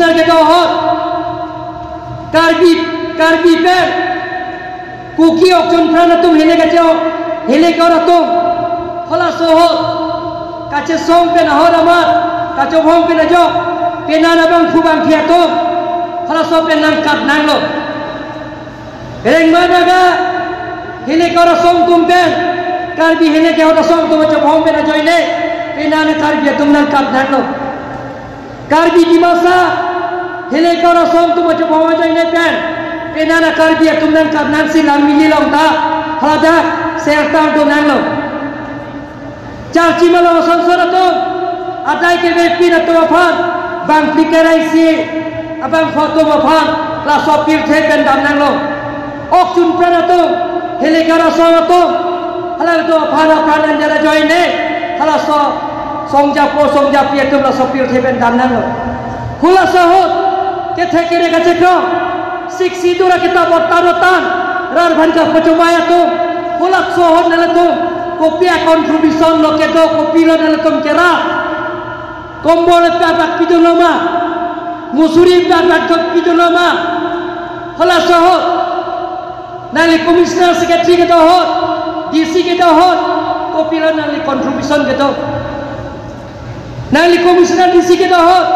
komisioner ke dohot karbi pen kuki okjon prana tum hele ke ora tum hola sohot kache song pen ahor amar kacho bhong pen ajo penana bang khubang thia tum hola so pen nang kat nang lo reng madaga hele ke ora song tum pen karbi hele ke ora song tum ajo bhong pen ajo ile penana karbi tum nang kat nang lo karbi di masa hele ke ora song tum ajo bhong ajo ile pen penana karbi tum nang kat nang si lang mili long ta hada serta tum nang lo Charci malah sansara tu, ada ke bepi na tu afan, bang pikarai si, abang foto afan, la sopir theken dam nang lo, oksun prana tu, helikara song tu, halang tu afan anjara join ne, halang so songja pia tu la sopir theken dam nang lo, hula sahut, ke thekere ka cekro, siksi dura kita botan, rar bhanka pacumaya tu, hula sahut nala tu. Kopi kontribusi lo kedo kopi lo dalam kera, tombol perbak pidu lama, musuri perbak pidu lama, halah sahot, nali komisioner sekretari kita hot, DC kita hot, kopi lo nali kontribusi kedo, nali komisioner DC kita hot,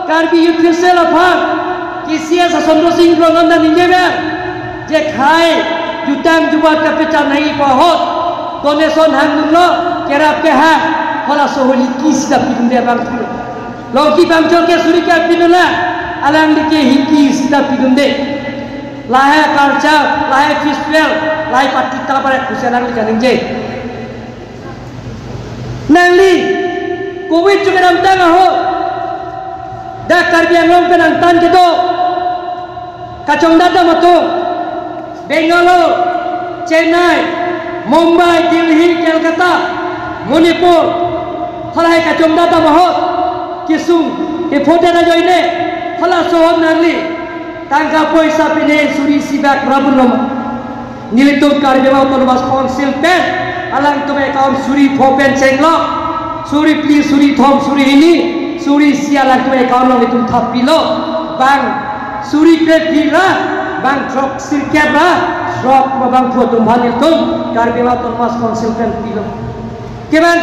karbi youth sel apar, kisia sasondro sing lo nanda ninjeber, je khai, jutang jual kapecan naik pahot. Donation hang lo kerap ke ha hola soholi kis da pidun de bang tu loki bang chol ke suri ka pidula alang de ke hikis da pidun de lahe culture lahe festival lahe patita pare kusalang de kaning je nangli covid juga nam tang ho da karbi anglong penang tan ke do kachong data mato Bangalore Chennai Mumbai, Delhi, Kolkata, Manipur, halai kacung data mahot, kisung, ipote na joine, hala sohon nangli, tangka poisa pine suri sibak rabun lom, nilitum karbi mau tonbas konsil pen, alang tume kaum suri popen cenglo, suri pli suri thom suri ini, suri sialang tume kaum lom itum thapilo, bang suri pila, bang trok sirkebra. Rock babang tua tumhan itu, karbi mau tonmas konsultan pilo. Keban,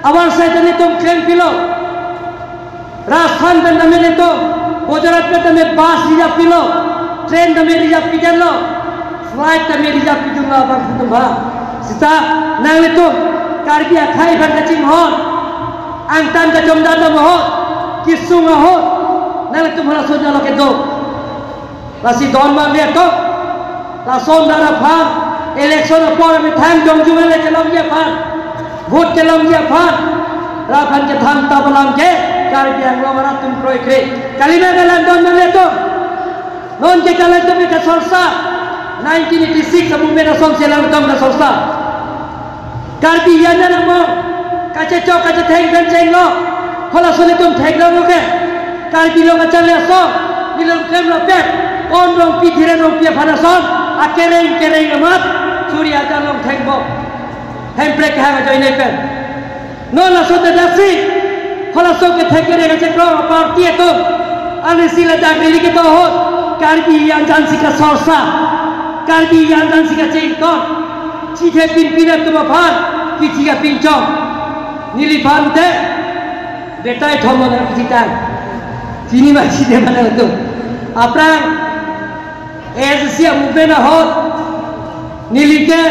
awal saya tadi tum kren pilo. Rajasthan dan dami itu, Gujarat dan dami bus rijap pilo, train dami rijap pijalo, flight dami rijap pijunga abang tumha. Sita nang itu, karbi akai ban kacing hon, angtan kacung data mohon, kisung hon, nang itu malah soja lo kedo. Lasi don bang lihat tu, lason darah pan, election apa kami thang jom jual le kelam dia pan, vote kelam dia pan, rapan ke thang tabalam ke, karbi anglo marat tum proy kre, kalima kalan don bang lihat tu, non ke kalan tu mereka sorsa, 1986 sebelum mereka song selang tu mereka sorsa, karbi yang mana mo, kaca cok kaca thang dan cenglo, kalau sulit tum thang lo ke, karbi lo macam lesong, bilang kem lapet. Ondong pikiran orang pia panasan, akereng amat, suri aja long tengbo, hemprek hang aja ini pen. Non langsung terdasi, kalau sok kekereng aja kau parti itu, ane sila dagri kita hot, karbi yang jangan sika sorsa, karbi yang jangan sika cengkon, cike pimpinan tu bapan, kiciga pincong, nilipan te, detai thomon yang kicitan, sini masih di mana itu, aprang. Asia movement hot नीली के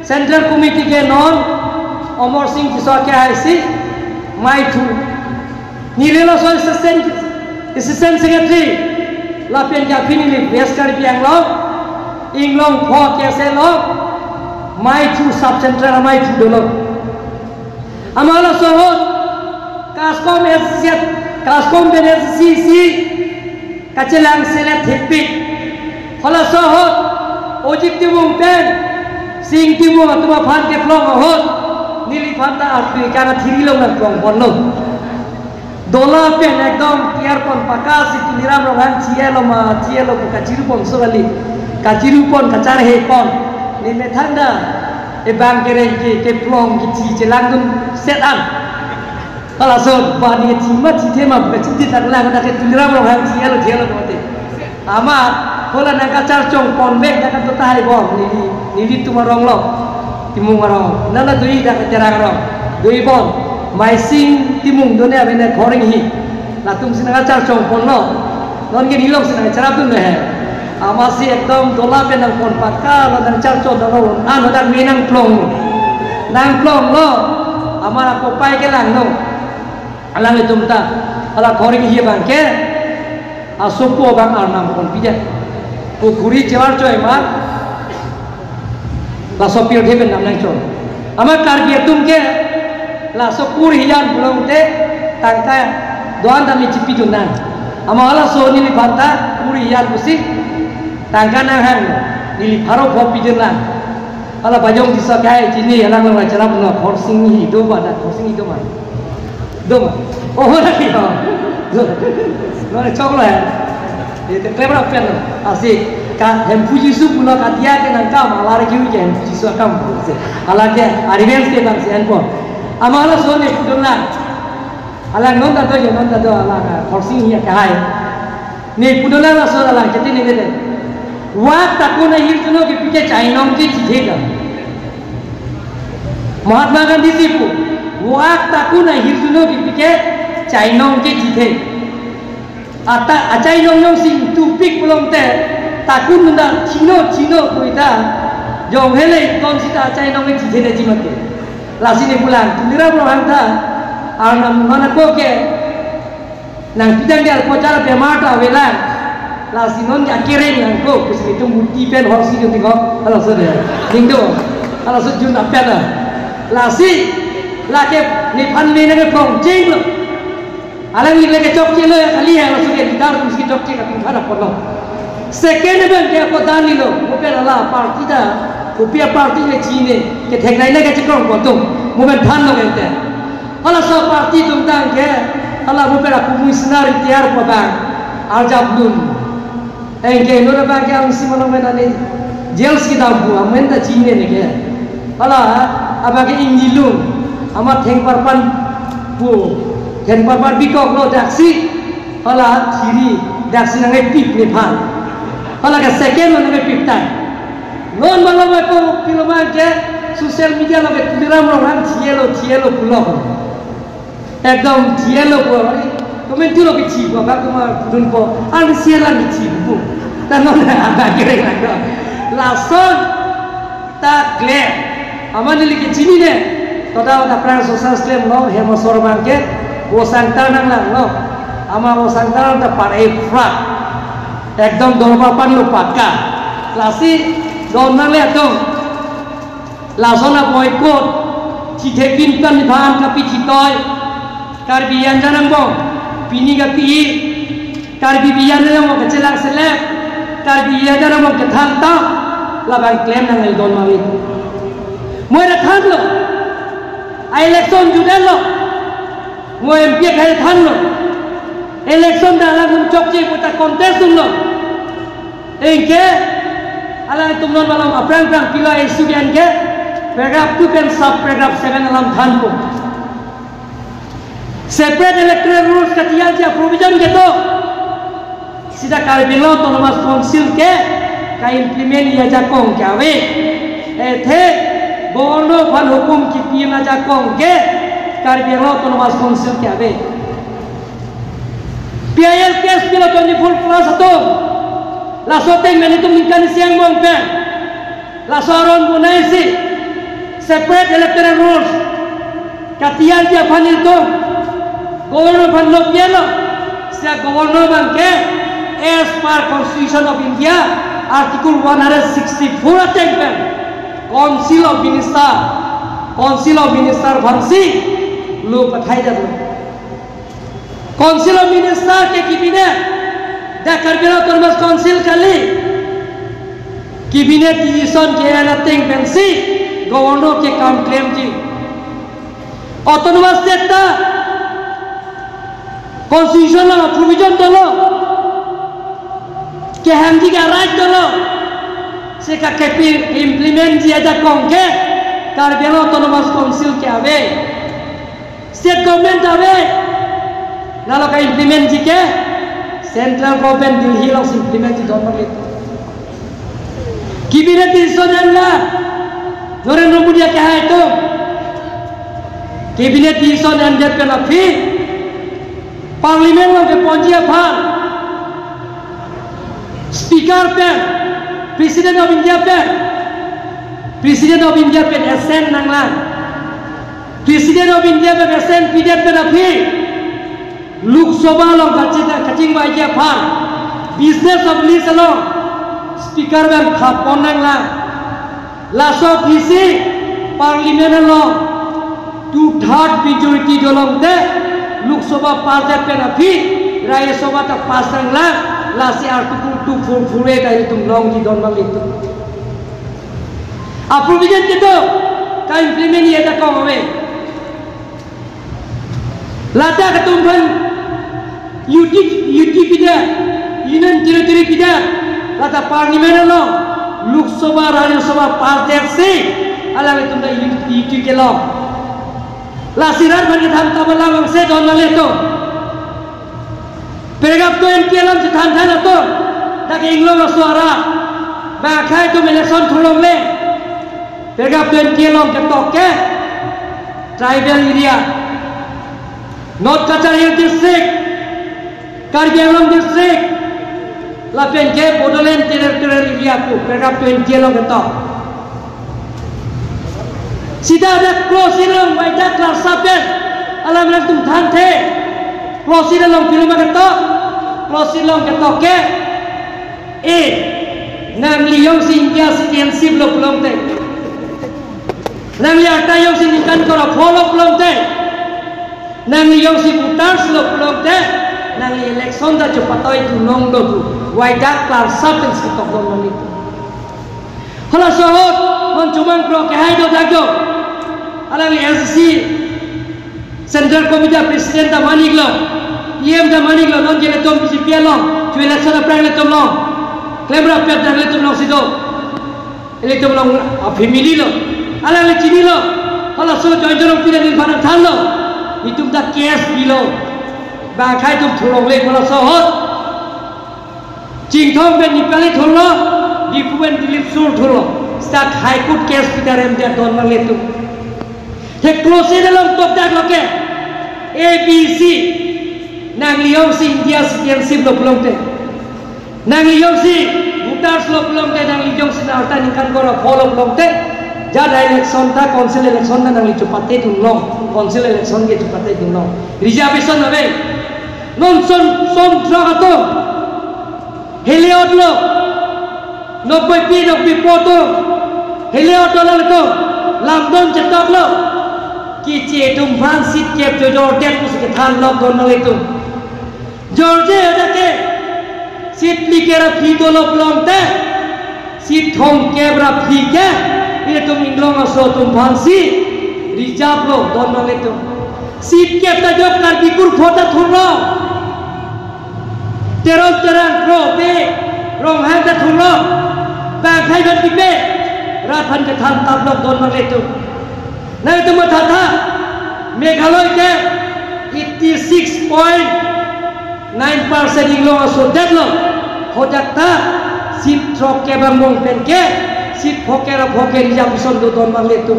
central committee के नॉन अमर सिंह किसवा क्या है सी माई थू नीले लो सो assistant secretary लापेन क्या फिर नीले बेस कर भी आंग्लो इंग्लोंग फो कैसे लो माई थू सब सेंट्रल माई थू दोनों हमारा सोहर कास्कोम एसिया कास्कोम बेनेसी कचेलांग सेले थिपी हला सोहर ओजिप तिमुंग पेन सिंग तिमुंग तुमा फान के फ्लोंग होत नीली फान ता आर्मी काना थिरी लोग ना फ्लोंग बोलो दोला पेन एकदम कियार पन पकास itu niram rogan cielo buka ciru pon sogali kaciru pon kacar he pon ni methanda e bang kereng ke flong ki ci langdun set an Alasan bani cima citema beciti taklah kita ketulira orang cielo cielo mati. Ama bola nak carcong konbek nak tutahai bom nili tu marong lo timung marong. Nana dui dah kecerang rong dui bom maising timung dunia benda koring hi. Latung sinang carcong pon lo non ke nilong sinang carapun deh. Ama si ekdom dola benang pon pakar lo dan carcong dolo anu dan menang plong lo. Ama aku pai ke lang no. Alang itu mta ala koring hi bangke asopo bang arnam kon pijat ukuri cewar coy mak la sopir theben nam nang coy amar tarbiya tumke la sopur hiyan bulong te tangka doan dami cipi junan ama ala so ni banta puri hiyan busi tangka nang hang ni pharo phopi junan ala bajong disakai jini alang la cara no horsing hi do bada horsing hi do ma oh lagi Mana coklat ya? Itu clever apa ni? Asik. Kan hempuji su pula katia ke nangka malar kiu je hempuji su akam. Alaknya advance ke bang si handphone. Amala so ni pudunlah. Alang non tato je non tato alang forcing hiya kahai. Ni pudunlah la so alang jadi ni bete. Wak takuna hirtuno ke pike China ke cithega. Mahatma Gandhi sipu. Wak takuna hirtuno ke pike China ke cithega. Ata acai yong sing tupik belum teh takun nunda cino kuita yong hele konsita acai nong itu jadi jimat ke lasi ni pulang tundira belum hanta arnam mana ko ke nang pidang dia kocara pemata welang lasi non akirin nang ko kusi itu muti pen horsi itu tiko kalau sudah lindo kalau sejun apa dah lasi laki ni pan ni nang kong cing lo alang ni lagi cokci lo ya kali ya langsung dia ditaruh meski cokci kaping harap polo. Second event dia ko dani lo, mungkin ala parti dah, upia parti le Cina, ke thek lain lagi cekong potong, mungkin dhan lo kente. Ala sa parti tentang ke, ala mungkin aku musnar tiar pabang, arjab dun. Engke nora bang ke angsi malam menani, jelas kita bu, amen dah Cina ni ke. Ala abang ke injilung, amat theng parpan bu. Ken parpar bikok lo daksi hala kiri daksi nangai pip ni pan hala ka second lo nangai pip tan non malam aku filman ke sosial media lo ke tuliram lo ram cielo pulo ekdom cielo pulo komen tu lo ke cibo ba kuma dun po al siela ni cibo tan non ada kira kira lason ta clear aman ni ke cini ne toda da pran social claim lo hemo sorban ke Wasangtar nang lang no, ama wasangtar nang pakai frak, ekdom dorpapan lo paka, lasi don nang lihat dong, lasona boykot, citekin kan bahan kapi citoy, karbian jangan bong, pini kapi, karbian jangan mau kecelang selek, karbian jangan mau ketanta, labang klaim nang don mawit, mau datang lo, election judel lo. Mo MP kaya than lo election dah lagu cokci putar kontes tum lo engke ala tum non malam aprang pila isu dian ke paragraph 2 pen sub paragraph 7 alam than ko separate electoral rules katiya dia provision ke to sida karbilo autonomous council ke ka implement ya jakong ke ave ethe borno phan hukum ki pina jakong ke Karbiro autonomous council क्या बे? PIL case pillow 24+1 लासोटें मैंने तुम निकाल सियांग मोंगपे लासोरोन बुनाई सी separate electoral rules katian dia panil tu governor pan lo pielo sia governor bangke as per constitution of India article 164 attempt council of minister bangsi lo pathai dah council of minister ke cabinet dah Karbino autonomous council kali cabinet decision ke anything pensi governor ke काम claim ji autonomous state ta constitution la provision dolo ke hangi ka right dolo se ka kepi implement dia da kongke Karbino autonomous council ke ave state government awe lalu ka implement jike central government Delhi lo implement di donor itu cabinet decision la Narendra Modi क्या है तो cabinet decision and that पे ना फिर parliament के पहुंचिया फार speaker पे president of India पे assent नंगला president of India पे assent पीड़ित पे ना फिर लोकसभा लोग कचिंग वाइया फार business of list लोग speaker पे खापों नंगला लासो किसी पार्लिमेंट लोग 2/3 majority जोलों दे लोकसभा पास पे ना फिर राज्यसभा तक पास नंगला लासी आर्टिकल 244 dari तुम लोग जी दोनों लेते approval kita का implement ये तक कौन हमें लाता का तुम बन UT पिदा Union Territory पिदा लाता पार्लिमेंट लोग लोकसभा राज्यसभा पास देख से अलग तुम दा UT के लोग लासी रात भर के धाम तबला वंशे दोनों लेते Pergap tu yang kialam setan-setan itu, tak inglo suara, bakai tu election thulong le. Pergap tu yang kialam ketok ke tribal area, North Kachar Hill district, Karbi Anglong district, lapen ke Bodoland territorial area tu, pergap tu yang kialam ketok. Sida ada close-in baca kelas saben, alam lang tum than the. Close-in long film ketok. Close long ketok ke nang liyong si India citizenship lo belum te nang liata yung si nikan kora follow belum te nang liyong si voters lo belum te nang election da cepat itu nong do tu wajah kelas sabens ketok dong itu kalau sohot mencumang pro ke hai do dago alang LCC Central Committee President da manig lo da manig lo non jele tom bisi pialo tu election apra le tom lo klebra pe da le tom lo sido ele tom lo family lo ala le chini lo hala so join join pide din phana than lo itum da case bilo ba khai tum thulong le hala so hot jing thong ben nipali thulo dipuben dilip sur thulo start high court case pide rem dia don le tum the close de lo top da lo ke ABC nang liyong si India citizenship lo belum te nang liyong si voters lo belum te nang liyong si narta nikan kora follow belum te jada election ta council election na nang li chupate tu long council election ke chupate tu long reservation ave non son tragato heliot lo 90 pi 90 poto heliot lo to lamdom chetok lo ki che tum van sit kep jo jor det kus ke than lo don le tum George ada ke sit likera phi dolo plong te sit thong kebra phi ke ye tum inglong aso tum phansi reserve lo don le tum sit ke ta job kar bikur phota thurlo terang pro be rong ha ta thurlo ba khai ban be ra phan ke than tab lo don le tum na tum tha tha Meghalaya ke 86.9% inglo aso deadlo hojakta sit trok ke bangong pen ke sit phokera phoker jam son do don mang letu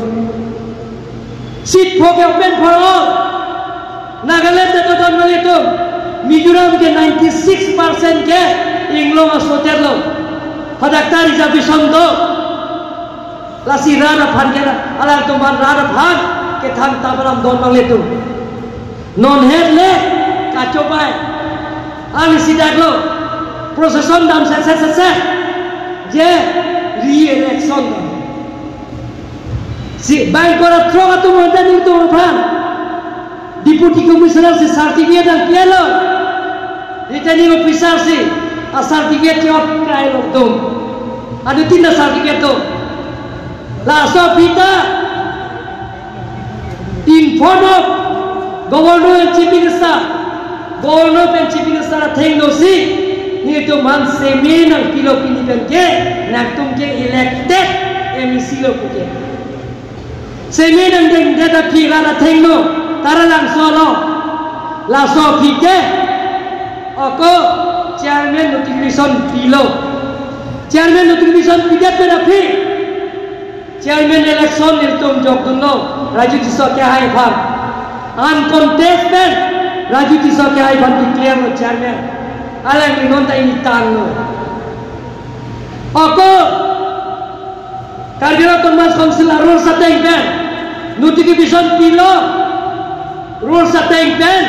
sit phoker pen phoro Nagaland do don mang letu Mizoram ke 96% ke inglo aso deadlo hojakta reservation do lasi rara phangera ala tumban rara phang ke thang tabaram don mang letu non head le kacobai ali sidak lo proseson dam se je re-election dam si bank kora troga tu monta ni tu phan deputy commissioner se certificate dam kielo returning officer se a certificate ke op kai lo tu adu tinda certificate tu la so pita in form of governor and chief minister governor and chief minister thing no si ni to man semi nang kilo pini kan ke nak tum ke elected MEC lo ke semi nang deng data phi ra thing no tara lang solo la so kike oko chairman notification pilo chairman notification piget berapi chairman election niltum jokduno raju tiso kya hai bhar uncontested raju tiso kya hai bhar declare no chairman alang inonta ini tanno oko Karbira Thomas Council rule sa tengben notification pilo rule sa tengben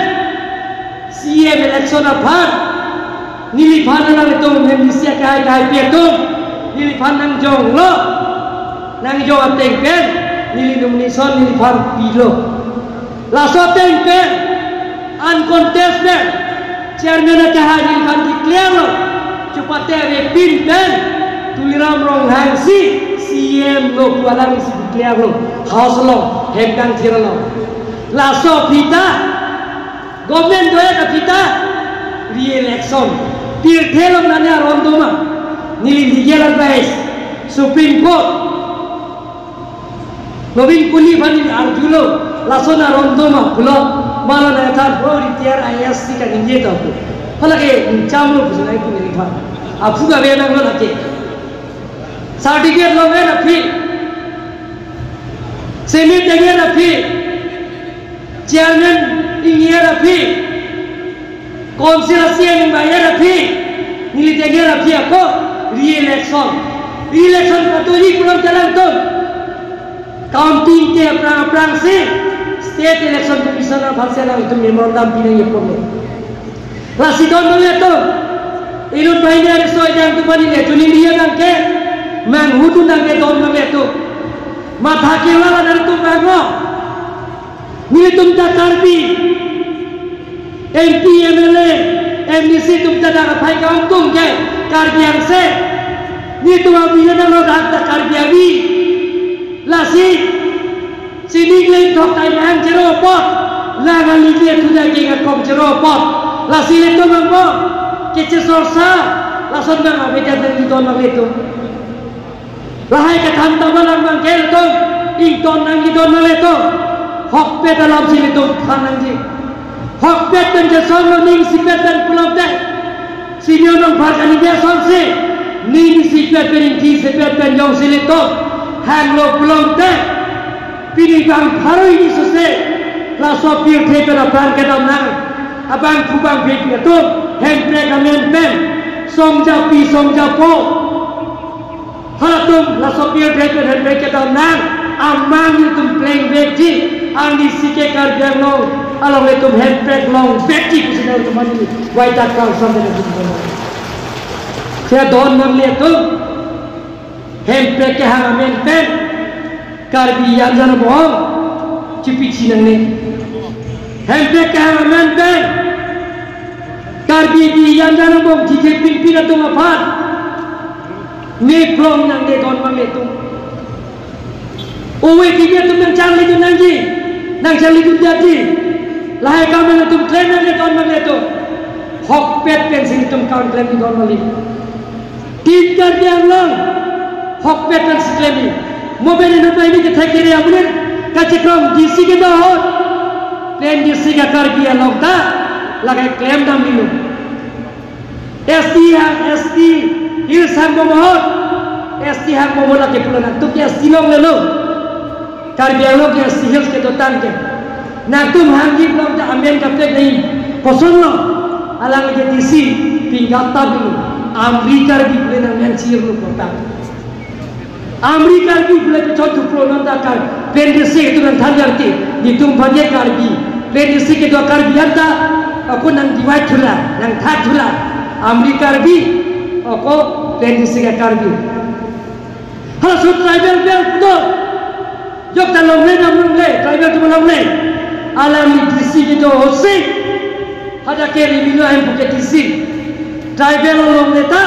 CM election apart niliphan na ito memisia kahit pieto niliphan ng jong lo nang jong at tengben nilinomination niliphan pilo laso tengben uncontested chairman na kahit niliphan declare lo cupate repin ben tuliram rong hangsi CM lo kualang isi declare lo house lo hemdang tira lo laso pita government doya ka pita re-election pirthelom nanya rondoma nili legal advice Supreme Court Novin Kuli bani arjulo laso na rondoma pulo malo na tar bro ritiar ISC ka ninje to pala ke chamlo busunai ku nili pha apu ga be na lo lake certificate lo me na phi semi dege na phi chairman ingiya na phi council CM bayar na phi nili dege na phi ako re-election patuji pulang jalan tu counting ke prang se state election commissioner bhalsela itu memorandum pinang ye porlo rasi don le to irut bahine are so jang tu bani le tuni dia nang ke mang hutu nang ke don le to matha ke wala dar tu bango ni tumta karbi MP MLA MDC tumta dar phai kaum tum ke karbiang se ni tu abi na lo dak ta karbiawi lasi sini gleng thok tai nang jero pot la ngali dia tu da ke ngakom jero pot lasi le to mango ke sorsa lason bang abeda dan di don itu lahai ke thanta balang bang kel to ing ton nang di don itu hok pe dalam sini tu khanang ji hok pe dan jasong lo ning sipet dan pulau te sini onong bhagani dia sonse ning sipet ben ki sipet ben yong sini to hang lo pulau te pini bang haroi ni sose la so pir the pe na ban ke dam nang abang kubang bit itu hempre kamen pen songja pi songja po halatum la so pir the pe hempre ke dam nang amang tum playing veji andi sike kar jano along le tum hempre long veji kusina tum mani wai tak kal samde na tum se don mon le tum hempre ke hamamen pen karbi yanjan bo chipi chinang ne hempre ke hamamen pen karbi di yanjan bo jike pin tum aphat ne klong nang de don mon le tum Uwe kini tu nang cari tu nanti, nang cari tu jadi, lahai kami tu klaim nanti tahun mana tu, hok pet pensi tu kawan klaim di tahun mana, tiga dia lang, hok pet pensi klaim ni, mobil ini kita kiri amulir, kacikrom DC kita hot, klaim DC kita karbi alam ta, lahai klaim dam dulu, ST hills hang mohot, ST hang mohot lagi pulang, tu kia silong lelu. Karbiang lo yang sihir ke dotan ke, nak tu manggi belum tak ambil kapten ni, kosong lo, alang ke DC pinggata dulu, Amerika lagi boleh nang sihir lo kota, Amerika lagi boleh kecot tu pro nanda kar, pendisi itu nang thajar ti, ditum banyak karbi, pendisi ke dua karbian ta, aku nang divide thula, nang that thula, Amerika lagi, aku pendisi ke karbi, halau so tribal belt tu. Jok tak longleng nam longleng, tribal tu longleng. Alam ni DC kita hosik, ada kiri milo yang bukan DC. Tribal longleng ta,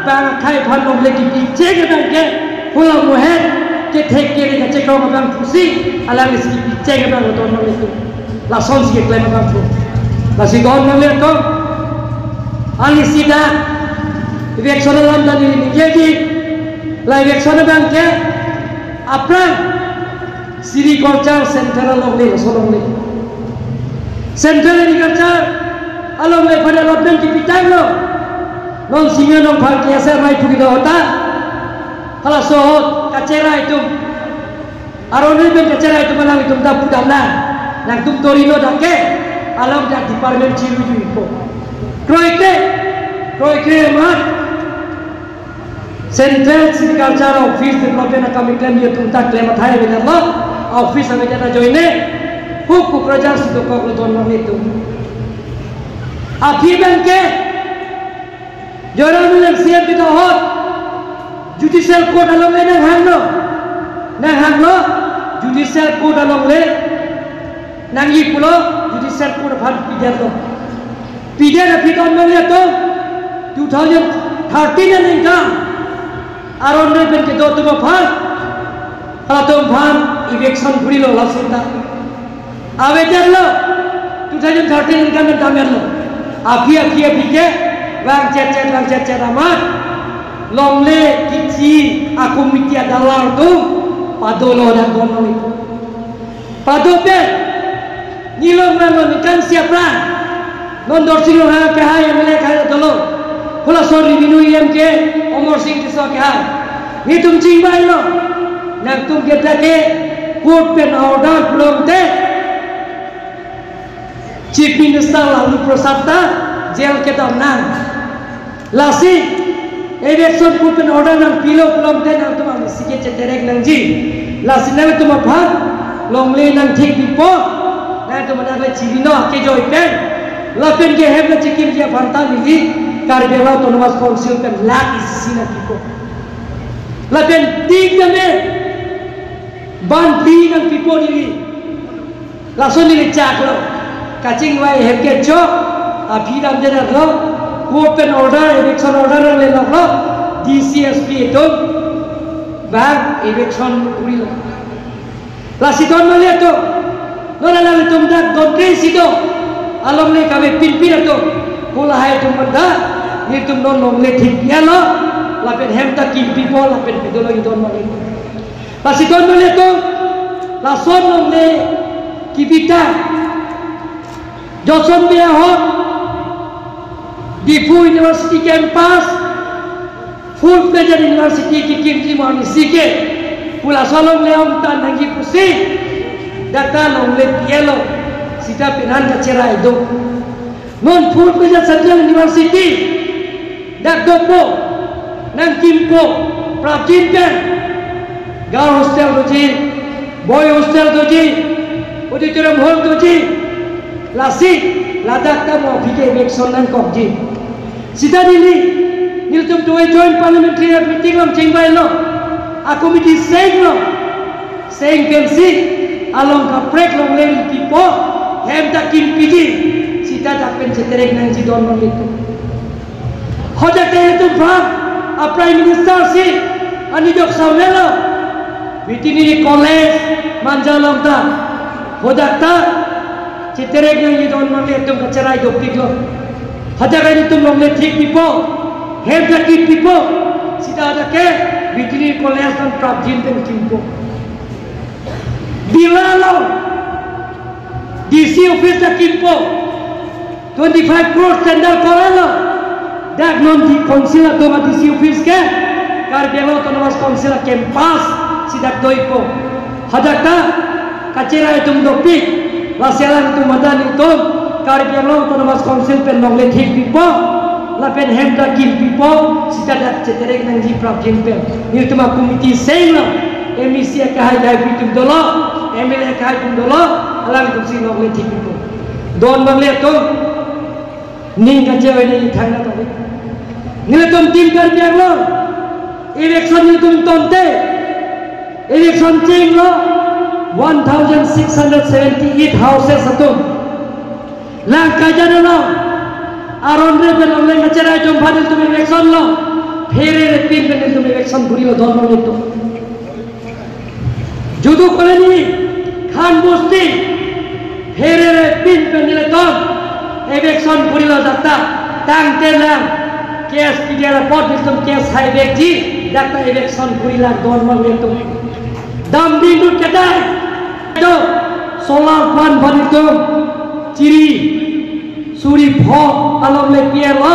bang kai pan longleng di cek bang ke, pulau muher ke tek kiri ke cek orang bang pusi, alam ni segi cek bang tu longleng tu. Lason segi klaim bang tu. Masih kau longleng tu, ali sida, ibu sono lam tadi ni jadi, lah ibu sono bang ke, apa? Siri Gorjang Central Longley, Longley. Central Agriculture along le pada lobden ki pitang lo non singa non phal ki asa mai phugi do hota kala sohot kacera itu aron ben kacera itu malang itu da pudana nang tum torino dake alam da department chiru ju ko kroike mat Central Agriculture Office development kami claim dia tum tak claim thai benar lo office ame jana joine hukum kerajaan situ kau keluar itu. Api bangke, joran yang siap kita hot, judicial court along le nang hanglo, judicial court along le, nang ipulo, judicial court bhar pijar lo. Pijar api tahun mana tu? 2013 yang ingkang, aron le bangke do tu bhar, kalau tu bhar election buri lo lasinda. Awejar lo 2013 income tamer lo api ke wang cet amat longle kici aku mitia dalar tu padolo dan gono itu padope nilong nang kan siapa non dorsilo ha ke ha emle ka dolo kula sorry binu em ke omor sing ke so ke ha ni tum chingbai lo nang tum ke take court pen order belum te Chief Minister Lalu Prasad jail kita nang lasi election coupon order nang pilo pelong ten nang tuma sikit ceterek nang ji lasi nang tuma bhat longle nang thik pipo nang tuma nang le chibino ke joy pen lapen ke heb le chikim je phanta nili Karbela Autonomous Council pen lak isina pipo lapen tik dame ban bi nang pipo nili laso nili chaklo kacing wai heke chok api dam jena lo open order election order le lo DCSP itu bag election uri lo la sidon male to nona la tum dak don tre sido alom le kame pinpin to kula hai tum banda ni tum non long le thik ya lo la pen hem ta kim pipo la pen pidolo idon male la sidon male to la son long le kibita Johnson Bia Hot Dipu University Campus Full Fledged University ki Kimchi Mani Sike Pula Solong Leong Tan Hangi Pusi Data Long Le Pielo Sita Pinan Kacera Edo Non Full Fledged Central University Dak Dopo Nang Kimpo Prabjin Pen Girl Hostel Doji Boy Hostel Doji Auditorium Hall Doji Lasi ladak ta mo pike election nan kokji sida dili niltum to joint parliamentary meeting lam chingbai lo a committee saying pensi along ka prek long le pipo hem ta kim piji sida ta pen seterek nang si don mon itu hoja te tu bhag a prime minister si ani jok samelo veterinary college manjalam ta hoja ta Ceterek yang idon mangle tum kacerai dopik lo. Hajaran itu mangle thik pipo, hem takit pipo. Sida ada ke veterinary college dan prabjin ten kimpo. Bila lo DC office tak kimpo 25 crore tender koralo. Dak non di council atau DC office ke Karbela Autonomous Council campus sidak doipo. Hajakta kacerai tum dopik. Lasialan itu madan itu Karbela Autonomous Council pen longle thik pipo la pen hem da kim pipo sita da ceterek nang ji prabjin pen ni tuma committee saylo MEC ka hai dai pitum dolo MLA ka hai tum dolo alang tu si longle thik pipo don longle to ning ka jewe ni thangna to ni tum tim Karbela election ni tum tonte election ching lo 1678 houses atum lang kajana lo aron re ben onle ngachara jom bhadil tum election lo phere re pin ben tum election buri lo don lo to judu koloni khan bosti phere re pin ben le don election buri lo datta tang telang kes pidara pot tum kes hai bekji datta election buri la don lo to dam bindu kedai do solar plant banitum ciri suri pho alom le pielo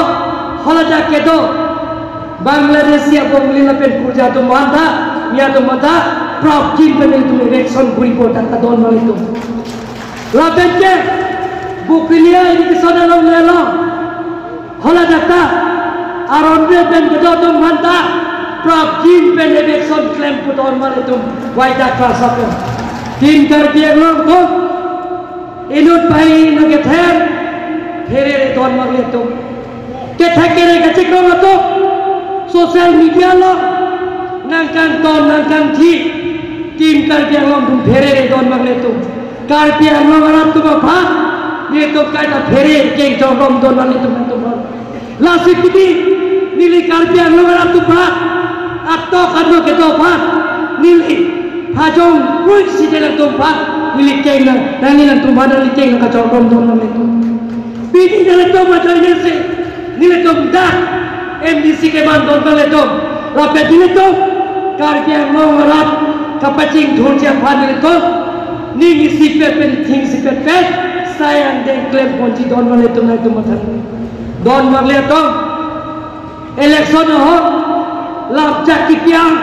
holaja kedo Bangladesh ya bongli la pen kurja to manda ya to manda prop jin pe tu election buri po ta don mal itu la pen ke bukilia ini kesana long lelo holaja ta aron re pen kedo to manda prop jin pe election claim po don mal itu waida trasa pe tin kar dia long to inut bai no ke ther here don mal itu ke thakere ka chikro to sosial media lo nangkang ton nangkang ji tim karpiang lo dum phere don magle tu karpiang lo marat tu ba ye to kai ta phere ke jong rom don magle tu la sikiti nili karpiang lo marat tu ba atto kado ke to ba nili phajong ruit si de tu ba nili ke na nani na tu ba nili ke na ka jong rom don magle tu pidi de to ba jai se nili tu da MDC ke bandon bale to rape dile to karpiang lo marat kapacing dhur che phadile to ni isi pe pen thing si pe sayang de claim ponji don bale to na to mathan don magle to election ho lap chaki piang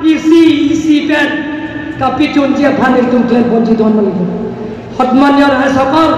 isi pe kapichun che phadile to claim ponji don bale to hotman yar hai sakal